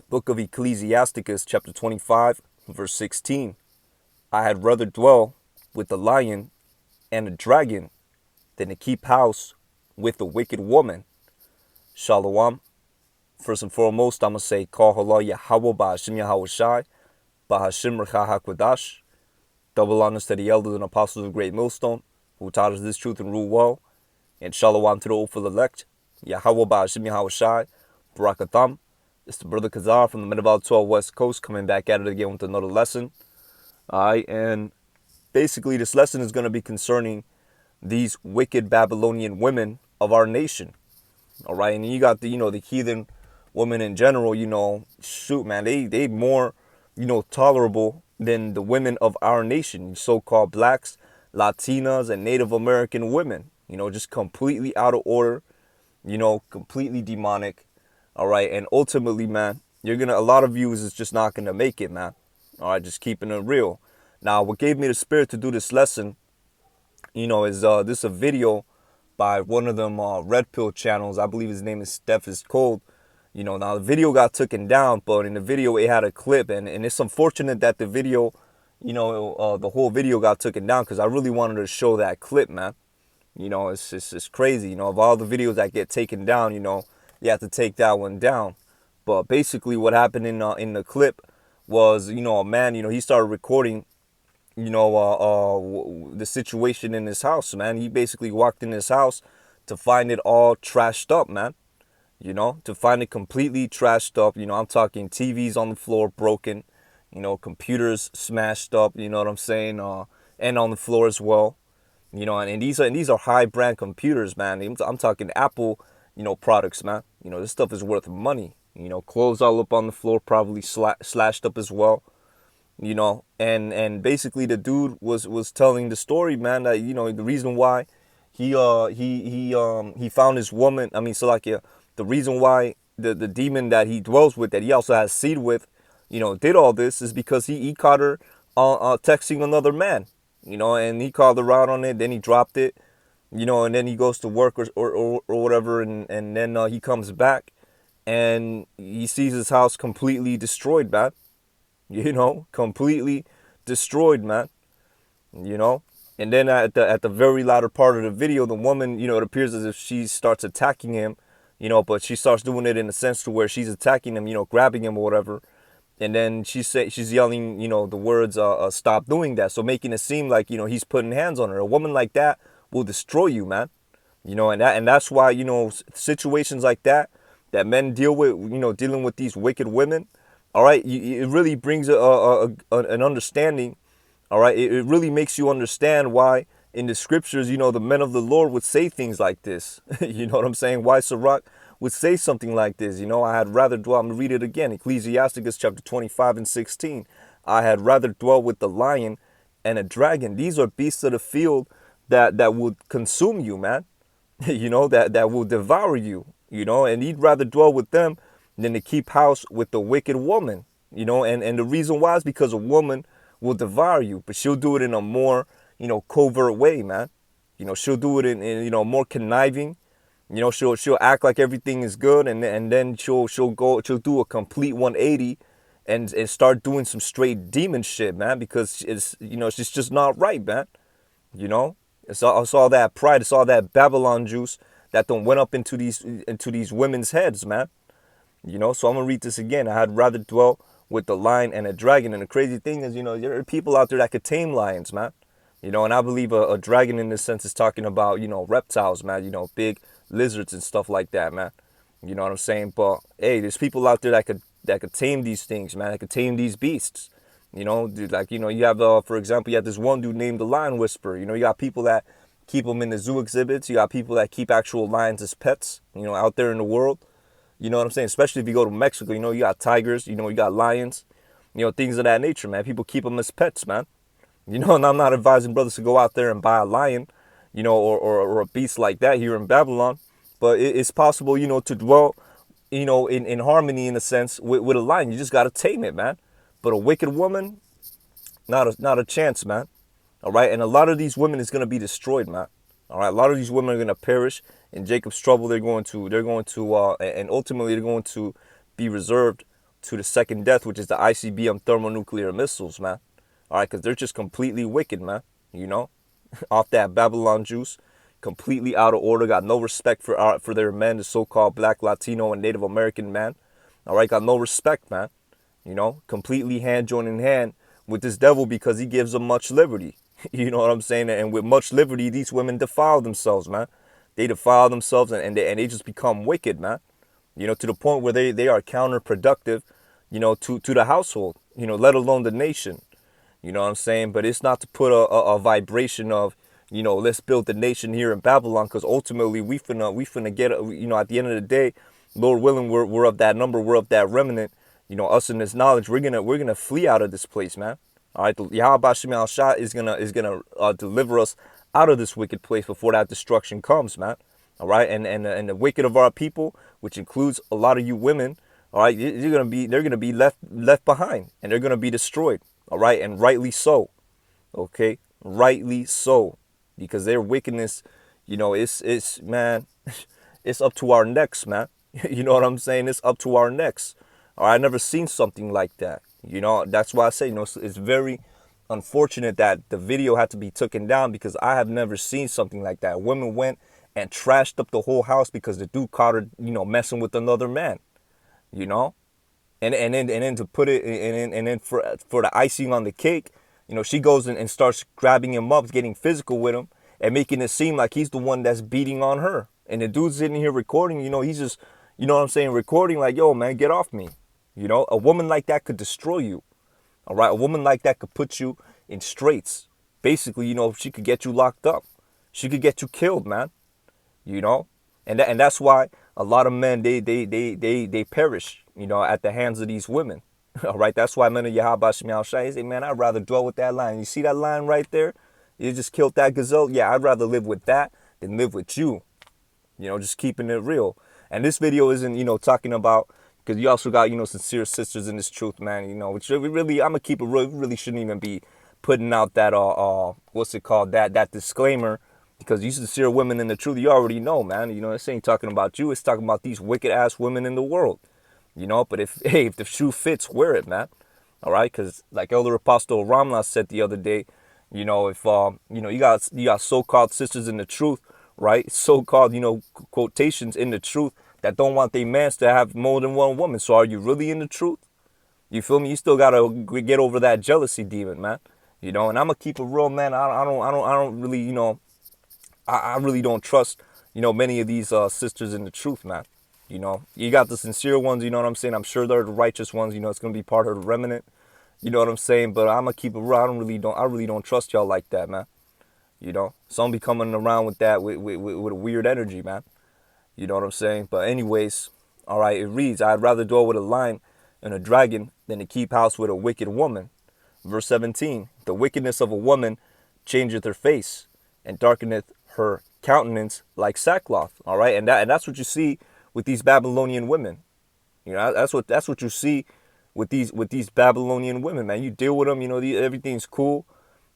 Book of Ecclesiasticus, chapter 25, verse 16. I had rather dwell with the lion and the dragon than to keep house with a wicked woman. Shalom. First and foremost, I'm going to say, Call halal YAHAWAH BaHashim YAHAWASHI BaHashim Rcha HaKodash. Double honors to the elders and apostles of Great Millstone, who taught us this truth and rule well. And shalom to the hopeful elect. YAHAWAH BaHashim YAHAWASHI Barakatham. It's the brother Kazar from the Medieval 12 West Coast coming back at it again with another lesson. Alright, and basically this lesson is going to be concerning these wicked Babylonian women of our nation. Alright, and you got the heathen women in general, shoot man, they more, tolerable than the women of our nation, so-called blacks, Latinas, and Native American women, just completely out of order, completely demonic. All right, and ultimately, man, a lot of viewers is just not gonna make it, man. All right, just keeping it real. Now, what gave me the spirit to do this lesson, is this a video by one of them red pill channels. I believe his name is Steph is Cold. Now the video got taken down, but in the video it had a clip, and it's unfortunate that the video, the whole video got taken down because I really wanted to show that clip, man. It's crazy. Of all the videos that get taken down, you have to take that one down. But basically what happened in the clip was, a man, he started recording, the situation in his house, man. He basically walked in his house to find it all trashed up, man. To find it completely trashed up. I'm talking TVs on the floor broken, computers smashed up, you know what I'm saying? And on the floor as well. And these are high brand computers, man. I'm talking Apple, products, man. This stuff is worth money. Clothes all up on the floor, probably slashed up as well. And basically the dude was telling the story, man, that the reason why he found his woman. I mean, so like the reason why the demon that he dwells with, that he also has seed with, did all this is because he caught her texting another man. And he called her out on it. Then he dropped it. And then he goes to work or whatever, and then he comes back and he sees his house completely destroyed, man. Completely destroyed, man. And then at the very latter part of the video, the woman, it appears as if she starts attacking him, but she starts doing it in a sense to where she's attacking him, grabbing him or whatever. And then she's yelling, the words, stop doing that. So making it seem like, he's putting hands on her. A woman like that will destroy you, man. And that's why, situations like that men deal with, dealing with these wicked women. All right. It really brings an understanding. All right. It really makes you understand why in the scriptures, the men of the Lord would say things like this. You know what I'm saying? Why Sirach would say something like this. I had rather dwell. I'm going to read it again. Ecclesiasticus chapter 25 and 16. I had rather dwell with the lion and a dragon. These are beasts of the field that would consume you, man. That will devour you, and he'd rather dwell with them than to keep house with the wicked woman, and the reason why is because a woman will devour you, but she'll do it in a more, covert way, man. She'll do it in more conniving. She'll act like everything is good, and then she'll do a complete 180 and start doing some straight demon shit, man, because it's just not right, man. It's all that pride, it's all that Babylon juice that done went up into these women's heads, man. So I'm gonna read this again. I had rather dwell with the lion and a dragon. And the crazy thing is, there are people out there that could tame lions, man. And I believe a dragon in this sense is talking about, reptiles, man, big lizards and stuff like that, man. You know what I'm saying? But hey, there's people out there that could tame these things, man. That could tame these beasts. Dude, like, you have, for example, you have this one dude named the Lion Whisperer. You got people that keep them in the zoo exhibits. You got people that keep actual lions as pets, out there in the world. You know what I'm saying? Especially if you go to Mexico, you got tigers, you got lions, things of that nature, man. People keep them as pets, man. And I'm not advising brothers to go out there and buy a lion, or a beast like that here in Babylon. But it's possible, to dwell, in harmony in a sense with a lion. You just got to tame it, man. But a wicked woman, not a chance, man. All right, and a lot of these women is gonna be destroyed, man. All right, a lot of these women are gonna perish in Jacob's trouble. They're going to, and ultimately they're going to be reserved to the second death, which is the ICBM thermonuclear missiles, man. All right, because they're just completely wicked, man. You know, off that Babylon juice, completely out of order. Got no respect for their men, the so-called Black, Latino, and Native American man. All right, got no respect, man. You know, completely hand joining hand with this devil because he gives them much liberty. You know what I'm saying? And with much liberty, these women defile themselves, man. They defile themselves and they just become wicked, man. You know, to the point where they are counterproductive, you know, to the household, you know, let alone the nation. You know what I'm saying? But it's not to put a vibration of, you know, let's build the nation here in Babylon, because ultimately we finna get, you know, at the end of the day, Lord willing, we're of that number, we're of that remnant. You know, us in this knowledge, we're gonna flee out of this place, man. All right, the YAHAWASHI is gonna deliver us out of this wicked place before that destruction comes, man. All right, and the wicked of our people, which includes a lot of you women, all right, they're gonna be left behind, and they're gonna be destroyed. All right, and rightly so. Okay, rightly so, because their wickedness, you know, it's man, it's up to our necks, man. You know what I'm saying? It's up to our necks. All right, I never seen something like that. You know, that's why I say, you know, it's very unfortunate that the video had to be taken down, because I have never seen something like that. Women went and trashed up the whole house because the dude caught her, you know, messing with another man, you know, and then to put it, and then for the icing on the cake, you know, she goes and starts grabbing him up, getting physical with him, and making it seem like he's the one that's beating on her. And the dude's sitting here recording, you know, he's just, you know what I'm saying, recording like, yo, man, get off me. You know, a woman like that could destroy you. All right, a woman like that could put you in straits. Basically, you know, she could get you locked up. She could get you killed, man. You know, and that's why a lot of men they perish, you know, at the hands of these women. All right, that's why men of YAHAWASHI say, man, I'd rather dwell with that lion. You see that lion right there? You just killed that gazelle. Yeah, I'd rather live with that than live with you. You know, just keeping it real. And this video isn't, you know, talking about, because you also got, you know, sincere sisters in this truth, man, you know, which really, I'm going to keep it real. We really shouldn't even be putting out that, what's it called, that disclaimer, because you sincere women in the truth, you already know, man, you know, this ain't talking about you. It's talking about these wicked ass women in the world, you know, but if the shoe fits, wear it, man. All right. Because like Elder Apostle Ramla said the other day, you know, if, you know, you got so-called sisters in the truth, right? So-called, you know, quotations in the truth, that don't want their mans to have more than one woman. So are you really in the truth? You feel me? You still gotta get over that jealousy demon, man. You know, and I'm gonna keep it real, man. I don't really, you know, I really don't trust, you know, many of these sisters in the truth, man. You know, you got the sincere ones, you know what I'm saying? I'm sure they're the righteous ones, you know, it's gonna be part of the remnant. You know what I'm saying? But I'm gonna keep it real. I really don't trust y'all like that, man. You know, some be coming around with that with a weird energy, man. You know what I'm saying? But anyways, all right, it reads, I'd rather dwell with a lion and a dragon than to keep house with a wicked woman. Verse 17, the wickedness of a woman changeth her face and darkeneth her countenance like sackcloth. All right, and that's what you see with these Babylonian women. You know, that's what you see with these Babylonian women, man. You deal with them, you know, everything's cool,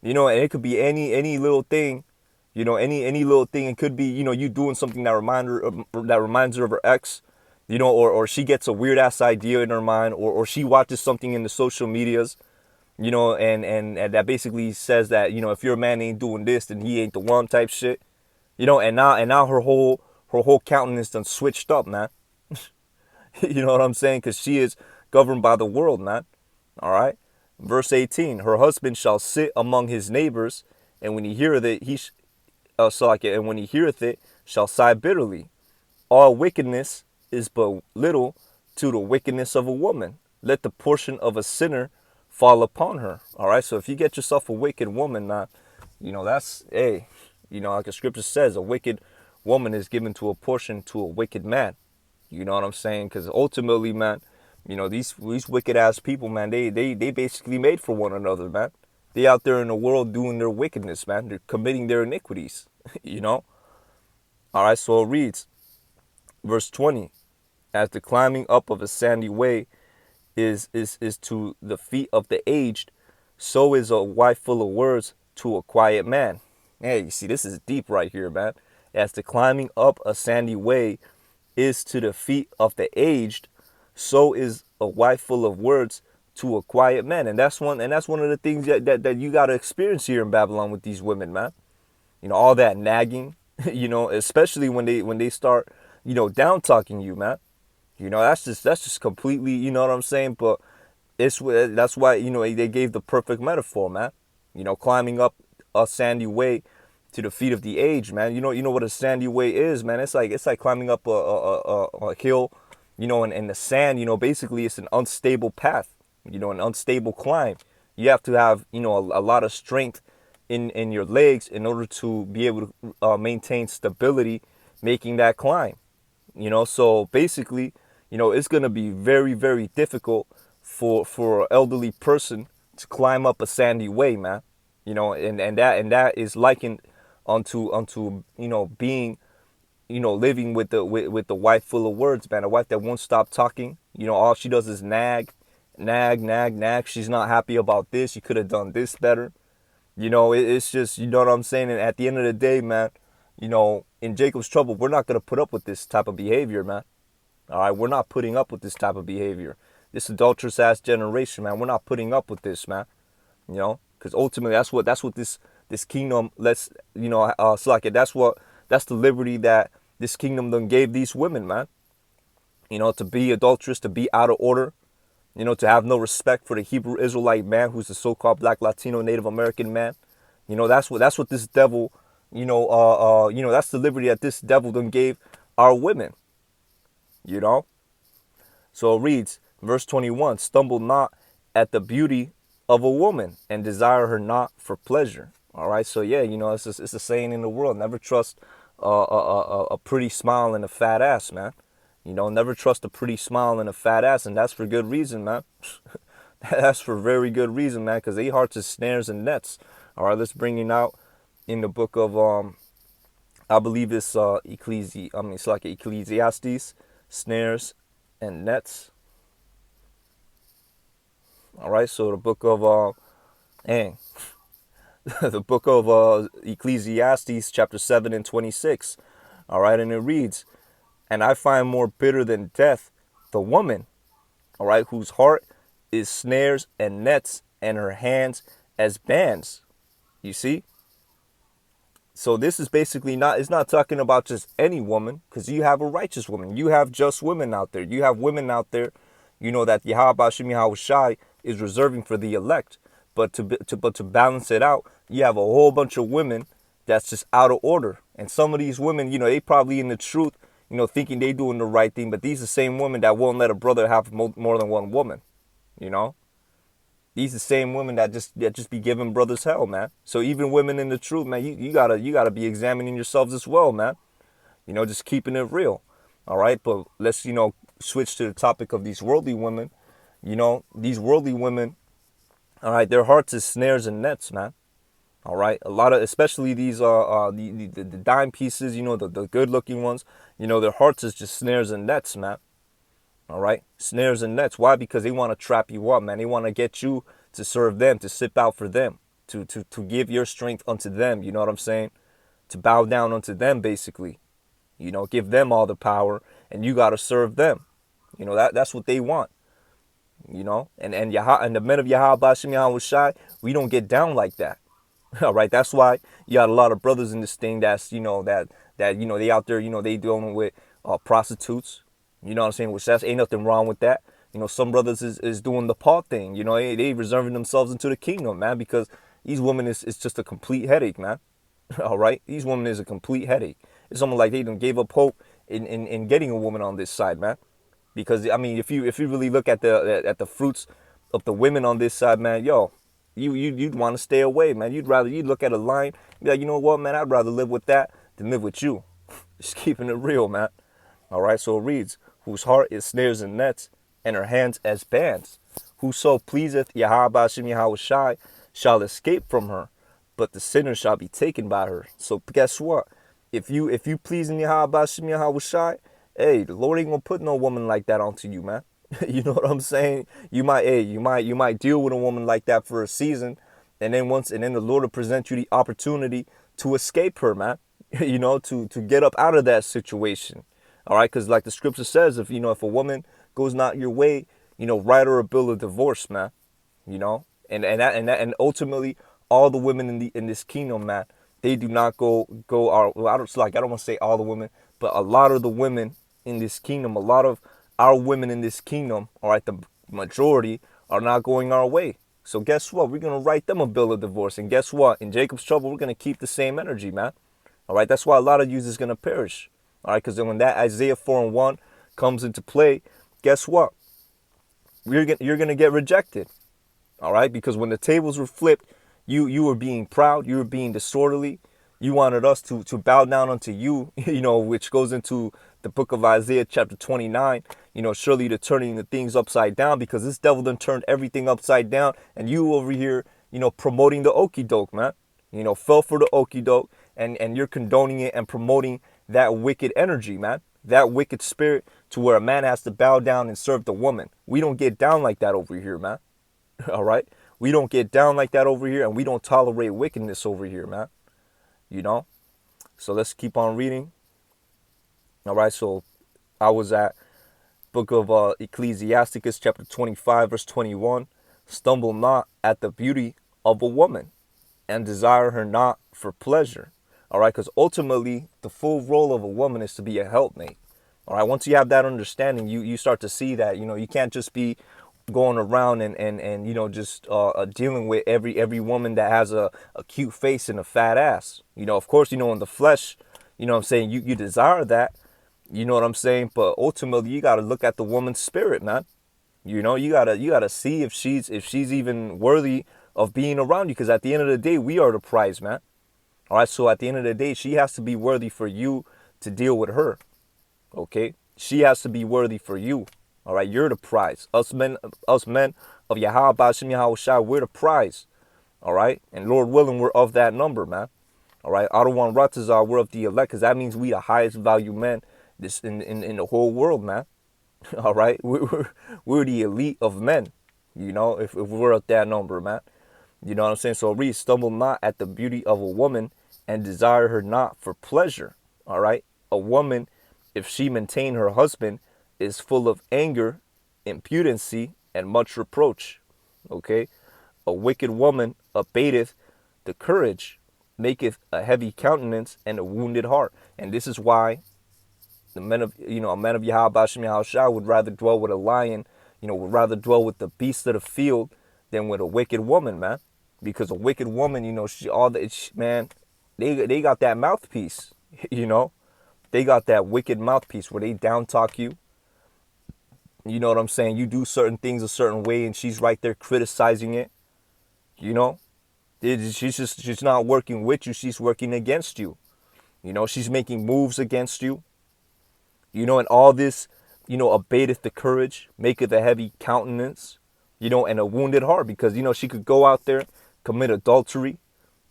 you know, and it could be any little thing. You know, any little thing. It could be, you know, you doing something that reminds her of her ex, you know, or she gets a weird ass idea in her mind, or she watches something in the social medias, you know, and that basically says that, you know, if your man ain't doing this, then he ain't the one type shit, you know, and now her whole countenance done switched up, man. You know what I'm saying? Because she is governed by the world, man. All right. Verse 18, her husband shall sit among his neighbors, and when he heareth it, and when he heareth it, shall sigh bitterly. All wickedness is but little to the wickedness of a woman. Let the portion of a sinner fall upon her. All right. So if you get yourself a wicked woman, now, you know, that's, hey, you know, like the scripture says, a wicked woman is given to a portion to a wicked man. You know what I'm saying? Because ultimately, man, you know, these wicked ass people, man, they basically made for one another, man. They out there in the world doing their wickedness, man. They're committing their iniquities, you know? All right, so it reads, verse 20, as the climbing up of a sandy way is to the feet of the aged, so is a wife full of words to a quiet man. Hey, you see, this is deep right here, man. As the climbing up a sandy way is to the feet of the aged, so is a wife full of words to a quiet man. And that's one of the things that you got to experience here in Babylon with these women, man. All that nagging, especially when they start, down talking you, man. That's just completely, you know what I'm saying? But that's why, they gave the perfect metaphor, man. Climbing up a sandy way to the feet of the aged, man. You know what a sandy way is, man. It's like climbing up a hill, in the sand. Basically it's an unstable path, an unstable climb. You have to have, a lot of strength in your legs in order to be able to maintain stability making that climb. So basically, it's going to be very, very difficult for an elderly person to climb up a sandy way, man. And that is likened unto being, living with the wife full of words, man. A wife that won't stop talking. All she does is nag, nag, nag, nag. She's not happy about this. You could have done this better. It's just, you know what I'm saying? And at the end of the day, man, in Jacob's trouble, we're not going to put up with this type of behavior, man. All right, we're not putting up with this type of behavior. This adulterous ass generation, man, we're not putting up with this, man. Because ultimately, that's what this kingdom lets, Slack. That's the liberty that this kingdom then gave these women, man. To be adulterous, to be out of order, to have no respect for the Hebrew Israelite man, who's the so-called Black, Latino, Native American man. That's what this devil, that's the liberty that this devil then gave our women. So it reads, verse 21, stumble not at the beauty of a woman and desire her not for pleasure. All right. So yeah, it's a saying in the world, never trust a pretty smile and a fat ass, man. Never trust a pretty smile and a fat ass. And that's for good reason, man. That's for very good reason, man, because they hearts is snares and nets. All right, let's bring it out in the book of, I believe it's it's like Ecclesiastes, snares and nets. All right, so the book of, the book of Ecclesiastes, chapter 7 and 26. All right, and it reads, and I find more bitter than death the woman, all right, whose heart is snares and nets and her hands as bands. You see? So this is basically it's not talking about just any woman, because you have a righteous woman. You have just women out there. You have women out there, that YAHAWASHI is reserving for the elect. But to balance it out, you have a whole bunch of women that's just out of order. And some of these women, they probably in the truth, thinking they doing the right thing. But these are the same women that won't let a brother have more than one woman. These are the same women that just be giving brothers hell, man. So even women in the truth, man, you gotta be examining yourselves as well, man. Just keeping it real. All right, but let's switch to the topic of these worldly women. These worldly women, all right, their hearts is snares and nets, man. All right, a lot of, especially these the dime pieces, the good looking ones, their hearts is just snares and nets, man. All right, snares and nets. Why? Because they want to trap you up, man. They want to get you to serve them, to sip out for them, to give your strength unto them. You know what I'm saying? To bow down unto them, basically. Give them all the power, and you got to serve them. That's what they want. And the men of YAHAWASHI, we don't get down like that. All right, that's why you got a lot of brothers in this thing that's they out there, they dealing with prostitutes. You know what I'm saying? Which ain't nothing wrong with that. Some brothers is doing the Paul thing. They reserving themselves into the kingdom, man, because these women is just a complete headache, man. All right, these women is a complete headache. It's almost like they done gave up hope in getting a woman on this side, man. Because I mean, if you really look at the fruits of the women on this side, man, you'd want to stay away, man. You'd look at a line, be like, you know what, man, I'd rather live with that than live with you. Just keeping it real, man. All right, so it reads, whose heart is snares and nets, and her hands as bands. Whoso pleaseth YAHAWASHI shall escape from her, but the sinner shall be taken by her. So guess what? If you pleasing YAHAWASHI, hey, the Lord ain't gonna put no woman like that onto you, man. You know what I'm saying? You might deal with a woman like that for a season, and then the Lord will present you the opportunity to escape her, man. To get up out of that situation. All right, because like the scripture says, if a woman goes not your way, write her a bill of divorce, man. You know, and ultimately, all the women in this kingdom, man, they do not go our. Well, I don't want to say all the women, but a lot of the women in this kingdom, a lot of our women in this kingdom, all right, the majority are not going our way. So guess what? We're gonna write them a bill of divorce, and guess what? In Jacob's trouble, we're gonna keep the same energy, man. All right, that's why a lot of you is gonna perish. All right, because when that Isaiah 4:1 comes into play, guess what? You're gonna get rejected. All right, because when the tables were flipped, you were being proud, you were being disorderly. You wanted us to bow down unto you, which goes into the book of Isaiah chapter 29. Surely you're turning the things upside down, because this devil done turned everything upside down, and you over here, promoting the okie doke, man. Fell for the okie doke, and you're condoning it and promoting that wicked energy, man. That wicked spirit, to where a man has to bow down and serve the woman. We don't get down like that over here, man. All right, we don't get down like that over here, and we don't tolerate wickedness over here, man. So let's keep on reading. All right, so I was at book of Ecclesiasticus chapter 25 verse 21. Stumble not at the beauty of a woman, and desire her not for pleasure. All right, because ultimately the full role of a woman is to be a helpmate. All right, once you have that understanding, you start to see that you can't just be going around and just dealing with every woman that has a cute face and a fat ass. Of course, in the flesh, what I'm saying, you desire that, you know what I'm saying, but ultimately you got to look at the woman's spirit, man. You gotta see if she's even worthy of being around you, because at the end of the day, we are the prize, man. All right, so at the end of the day, she has to be worthy for you to deal with her. Okay, she has to be worthy for you. All right, you're the prize. Us men of YAHAWASHI, we're the prize. All right, and Lord willing, we're of that number, man. All right, Adawan Ratazar, we're of the elect, because that means we the highest value men in the whole world, man. All right, we're the elite of men. If we're at that number, man. You know what I'm saying? So read, stumble not at the beauty of a woman, and desire her not for pleasure. All right, a woman, if she maintain her husband, is full of anger, impudency, and much reproach. Okay, a wicked woman abateth the courage, maketh a heavy countenance and a wounded heart. And this is why the men of a man of YAHAWASHI would rather dwell with a lion, would rather dwell with the beast of the field than with a wicked woman, man. Because a wicked woman, man, they got that mouthpiece, they got that wicked mouthpiece where they down talk you. You know what I'm saying? You do certain things a certain way, and she's right there criticizing it. She's not working with you. She's working against you. She's making moves against you. And all this, abateth the courage, maketh a heavy countenance, and a wounded heart, because she could go out there, commit adultery,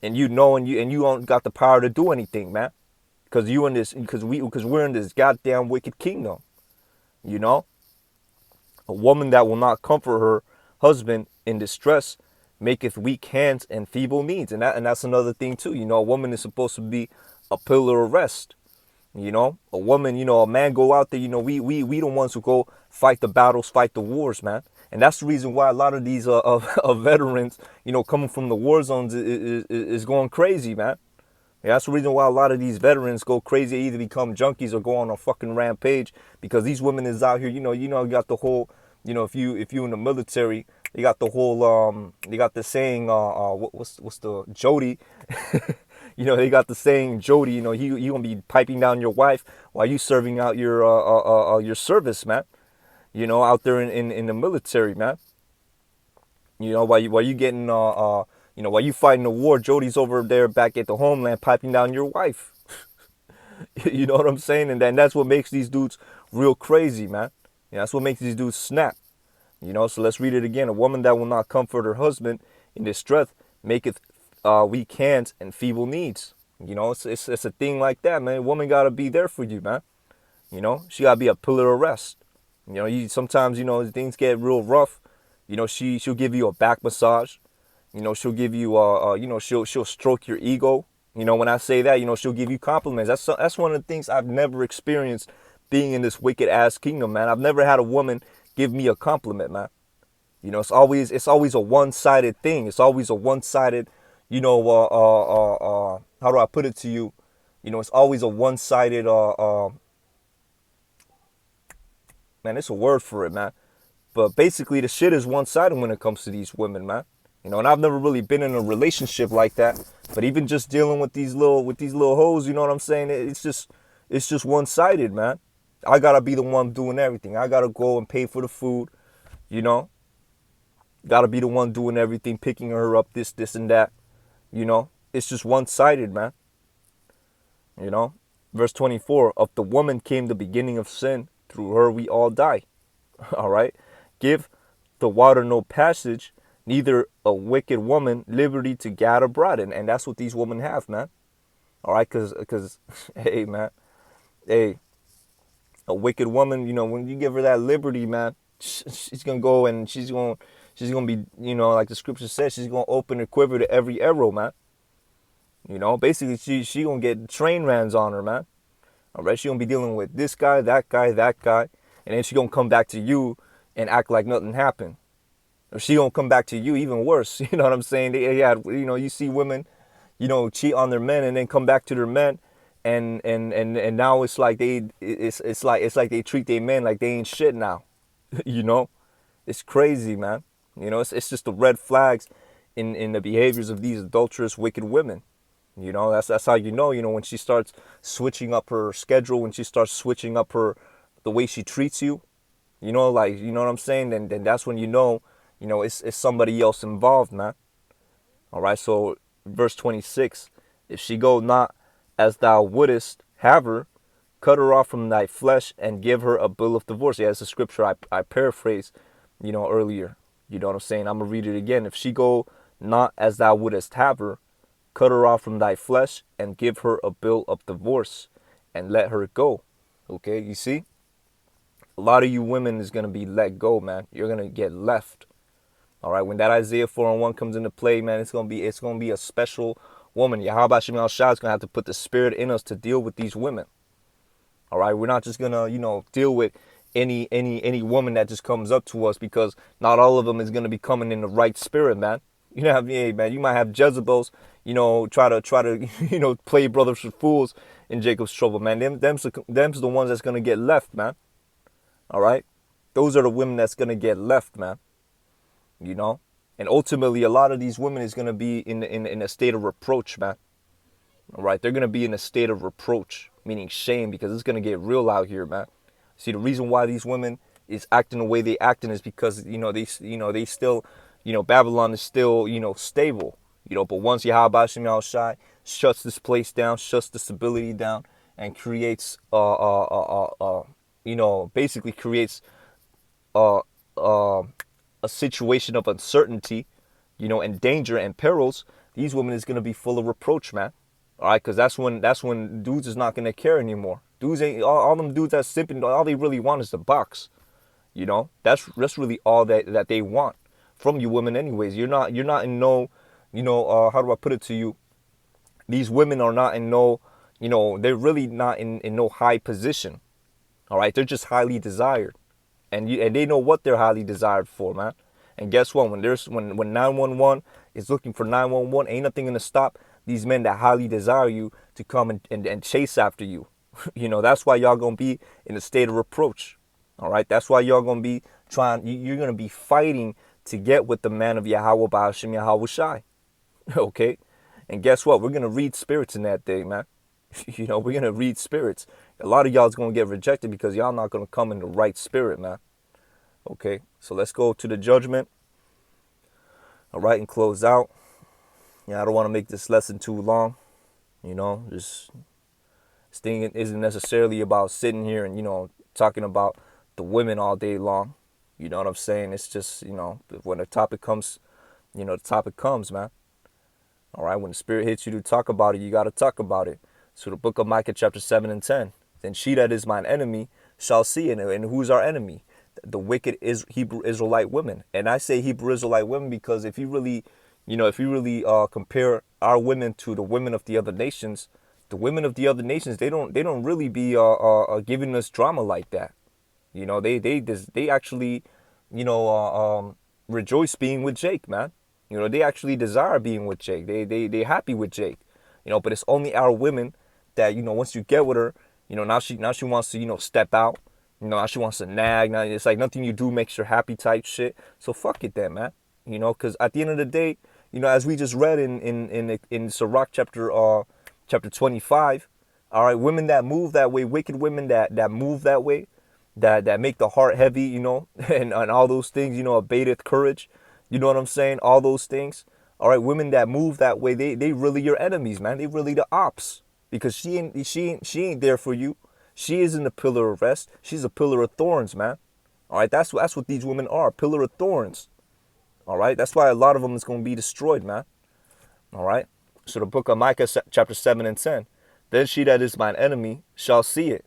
and you don't got the power to do anything, man, because we're in this goddamn wicked kingdom. A woman that will not comfort her husband in distress maketh weak hands and feeble knees. And that's another thing too. A woman is supposed to be a pillar of rest. A woman, a man go out there, we the ones who go fight the battles, fight the wars, man. And that's the reason why a lot of these veterans, coming from the war zones is going crazy, man. Yeah, that's the reason why a lot of these veterans go crazy, either become junkies or go on a fucking rampage, because these women is out here, you got the whole, if you in the military, they got the whole, they got the saying, what's the Jody, they got the saying Jody, you gonna be piping down your wife while you serving out your service, man. Out there in the military, man. While you getting while you fighting the war, Jody's over there back at the homeland piping down your wife. You know what I'm saying? And then that's what makes these dudes real crazy, man. That's what makes these dudes snap. So let's read it again. A woman that will not comfort her husband in distress maketh weak hands and feeble knees. It's a thing like that, man. A woman gotta be there for you, man. She gotta be a pillar of rest. Sometimes things get real rough. She'll give you a back massage. She'll give you she'll stroke your ego. When I say that, she'll give you compliments. That's one of the things I've never experienced being in this wicked ass kingdom, man. I've never had a woman give me a compliment, man. You know, it's always a one-sided thing. It's always a one-sided, how do I put it to you? You know, it's always a one-sided, man, it's a word for it, man. But basically, the shit is one-sided when it comes to these women, man. You know, and I've never really been in a relationship like that. But even just dealing with these little hoes, you know what I'm saying? It's just one-sided, man. I gotta be the one doing everything. I gotta go and pay for the food, you know. Gotta be the one doing everything, picking her up, this, and that. You know, it's just one-sided, man. You know, verse 24, of the woman came the beginning of sin. Through her we all die. All right. Give the water no passage, neither a wicked woman liberty to gad abroad. And that's what these women have, man. All right. Because, hey, man, hey, a wicked woman, you know, when you give her that liberty, man, she's going to go and she's going to be, you know, like the scripture says, she's going to open her quiver to every arrow, man. You know, basically, she going to get train rans on her, man. All right, she going to be dealing with this guy, that guy, that guy. And then she going to come back to you and act like nothing happened. Or she going to come back to you even worse. You know what I'm saying? You know, you see women, you know, cheat on their men and then come back to their men. And now it's like it's like they treat their men like they ain't shit now. You know, it's crazy, man. You know, it's just the red flags in the behaviors of these adulterous, wicked women. You know, that's how you know, when she starts switching up her schedule, when she starts switching up the way she treats you, you know, like, you know what I'm saying? Then that's when you know, it's somebody else involved, man. All right. So verse 26, if she go not as thou wouldest have her, cut her off from thy flesh and give her a bill of divorce. Yeah, it's a scripture I paraphrased, earlier. You know what I'm saying? I'm going to read it again. If she go not as thou wouldest have her, cut her off from thy flesh and give her a bill of divorce and let her go. Okay, you see? A lot of you women is going to be let go, man. You're going to get left. All right, when that Isaiah 4:1 comes into play, man, it's going to be a special woman. YAHAWASHI is going to have to put the spirit in us to deal with these women. All right, we're not just going to, deal with any woman that just comes up to us, because not all of them is going to be coming in the right spirit, man. You know, man, you might have Jezebels, try to, play brothers for fools in Jacob's trouble, man. Them's the ones that's going to get left, man. All right. Those are the women that's going to get left, man. And ultimately, a lot of these women is going to be in a state of reproach, man. All right. They're going to be in a state of reproach, meaning shame, because it's going to get real out here, man. See, the reason why these women is acting the way they acting is because, they still, Babylon is still, stable, but once YAHAWASHI shuts this place down, shuts the stability down, and creates, basically creates a situation of uncertainty, and danger and perils, these women is going to be full of reproach, man. All right, because that's when dudes is not going to care anymore. Dudes ain't, all them dudes that's simping, all they really want is the box. That's really all that they want from you women anyways. You're not in no, how do I put it to you? These women are not in no, they're really not in no high position. All right, they're just highly desired. And they know what they're highly desired for, man. And guess what? When 911 is looking for 911, ain't nothing gonna stop these men that highly desire you to come and chase after you. That's why y'all gonna be in a state of reproach. All right, that's why y'all gonna be you're gonna be fighting to get with the man of Yahawah Ba'ashem YAHAWASHI. Okay, and guess what? We're gonna read spirits in that day, man. We're gonna read spirits. A lot of y'all's gonna get rejected because y'all not gonna come in the right spirit, man. Okay, so let's go to the judgment. All right, and close out. I don't want to make this lesson too long. This thing isn't necessarily about sitting here and talking about the women all day long. You know what I'm saying? It's just when the topic comes, the topic comes, man. All right, when the spirit hits you to talk about it, you got to talk about it. So the book of Micah chapter 7 and 10. Then she that is mine enemy shall see. And who's our enemy? The wicked Hebrew Israelite women. And I say Hebrew Israelite women because if you really compare our women to the women of the other nations, The women of the other nations, they don't really be giving us drama like that. You know, they actually, you know, rejoice being with Jake, man. You know, they actually desire being with Jake. They happy with Jake. You know, but it's only our women that, you know, once you get with her, you know, now she wants to, you know, step out. You know, now she wants to nag. Now it's like nothing you do makes her happy type shit. So fuck it then, man. You know, because at the end of the day, you know, as we just read in Sirach chapter 25, all right, women that move that way, wicked women that move that way, that make the heart heavy, you know, and all those things, you know, abateth courage, you know what I'm saying? All those things. All right, women that move that way, they really your enemies, man. They really the ops because she ain't there for you. She isn't a pillar of rest. She's a pillar of thorns, man. All right, that's what these women are, pillar of thorns. All right, that's why a lot of them is going to be destroyed, man. All right. So the book of Micah chapter 7 and 10. Then she that is mine enemy shall see it,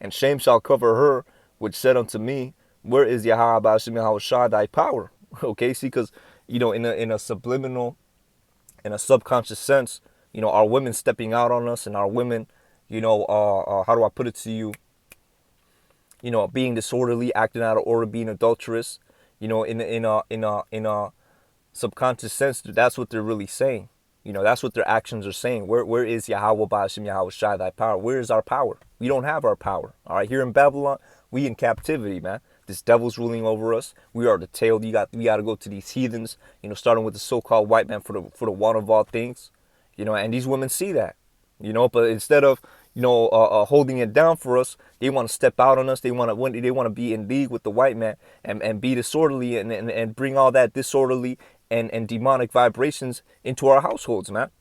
and shame shall cover her, which said unto me, where is YAHAWASHI thy power? Okay, see, because, you know, in a subliminal, in a subconscious sense, you know, our women stepping out on us and our women, you know, how do I put it to you? You know, being disorderly, acting out of order, being adulterous, you know, in a subconscious sense, that's what they're really saying. You know, that's what their actions are saying. Where is Yahweh Ba'ashim Yahweh Shai thy power? Where is our power? We don't have our power. All right, here in Babylon, we in captivity, man. This devil's ruling over us. We are the tail. We got to go to these heathens. You know, starting with the so-called white man for the one of all things. You know, and these women see that. You know, but instead of, you know, holding it down for us, they want to step out on us. They want to be in league with the white man and be disorderly and bring all that disorderly and demonic vibrations into our households, man.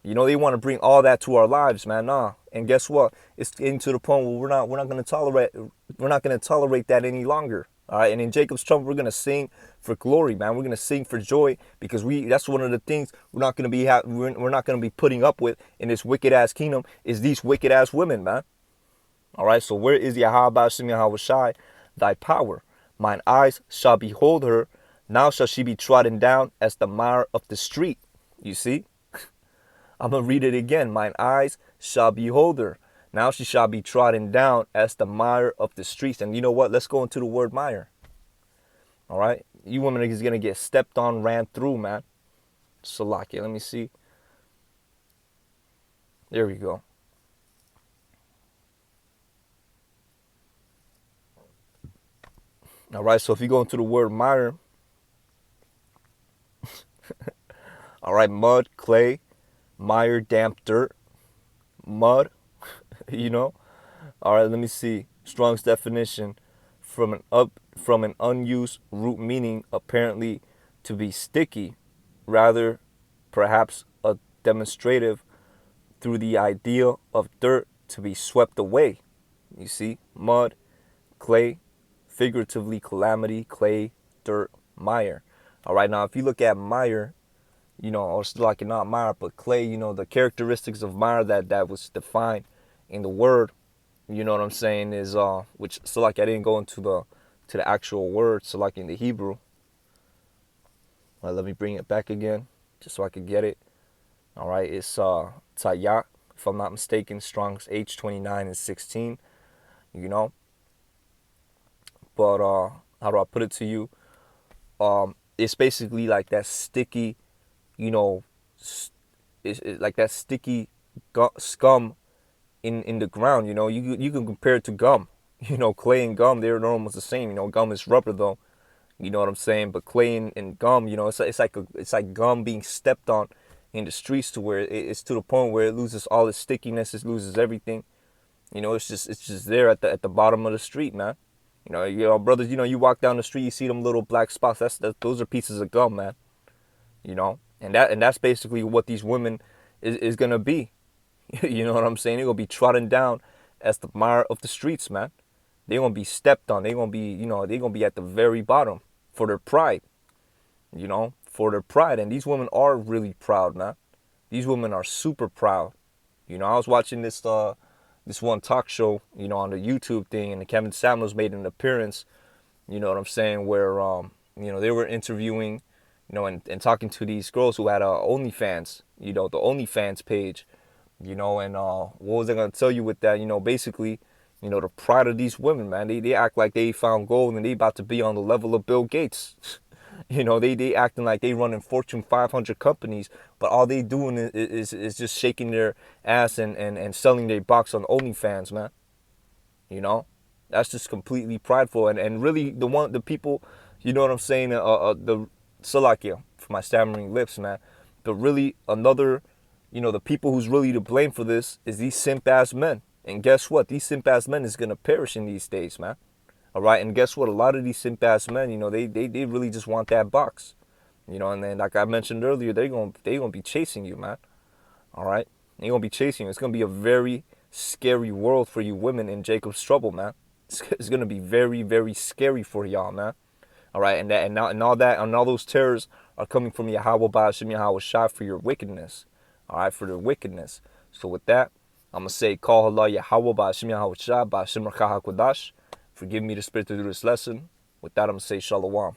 You know, they want to bring all that to our lives, man. Nah. And guess what? It's getting to the point where we're not going to tolerate that any longer. All right. And in Jacob's trouble, we're going to sing for glory, man. We're going to sing for joy because that's one of the things we're not going to be putting up with in this wicked ass kingdom is these wicked ass women, man. All right. So where is Yahweh Shai, thy power? Mine eyes shall behold her. Now shall she be trodden down as the mire of the street. You see? I'm going to read it again. Mine eyes shall behold her. Now she shall be trodden down as the mire of the streets. And you know what? Let's go into the word mire. All right? You women is going to get stepped on, ran through, man. Salakia. Let me see. There we go. All right. So if you go into the word mire. All right. Mud, clay, mire, damp dirt, mud, you know. All right, let me see. Strong's definition from an unused root meaning apparently to be sticky, rather perhaps a demonstrative through the idea of dirt to be swept away. You see, mud, clay, figuratively calamity, clay, dirt, mire. All right, now if you look at mire, you know, or still like not mire, but clay, you know, the characteristics of mire that was defined in the word, you know what I'm saying, is which so like I didn't go into the actual word, so like in the Hebrew. Let me bring it back again, just so I could get it. All right, it's Tayak, if I'm not mistaken, Strong's H29 and 16, you know. But how do I put it to you? It's basically like that sticky, you know, it's like that sticky scum in the ground. You know, you can compare it to gum. You know, clay and gum, they're almost the same. You know, gum is rubber though. You know what I'm saying? But clay and gum, you know, it's like gum being stepped on in the streets to where it's to the point where it loses all its stickiness, it loses everything. You know, it's just there at the bottom of the street, man. You know, brothers, you know, you walk down the street, you see them little black spots. Those are pieces of gum, man. You know, and that's basically what these women is gonna be. You know what I'm saying? They're gonna be trodden down as the mire of the streets, man. They're gonna be stepped on. They're gonna be, you know, they're gonna be at the very bottom for their pride. You know, for their pride. And these women are really proud, man. These women are super proud. You know, I was watching this one talk show, you know, on the YouTube thing, and Kevin Samuels made an appearance. You know what I'm saying? Where you know, they were interviewing, you know, and talking to these girls who had OnlyFans, you know, the OnlyFans page. You know, and what was I gonna tell you with that? You know, basically, you know, the pride of these women, man. They act like they found gold and they about to be on the level of Bill Gates. You know, they acting like they running Fortune 500 companies, but all they doing is just shaking their ass and selling their box on OnlyFans, man. You know, that's just completely prideful and really the people, you know what I'm saying? The Salakia for my stammering lips, man. But really another, you know, the people who's really to blame for this is these simp ass men. And guess what? These simp ass men is gonna perish in these days, man. All right, and guess what? A lot of these simp ass men, you know, they really just want that box, you know. And then, like I mentioned earlier, they gonna be chasing you, man. All right, they're gonna be chasing you. It's gonna be a very scary world for you women in Jacob's trouble, man. It's gonna be very very scary for y'all, man. All right, and that and all that and all those terrors are coming from Yahawah Ba'ashim Yahawashai for your wickedness. All right, for their wickedness. So with that, I'm gonna say, call Allah Yahawah Ba'ashim Yahawashai Ba'ashim Rakah HaKodash. Forgive me the spirit to do this lesson. With that, I'm gonna say Shalom.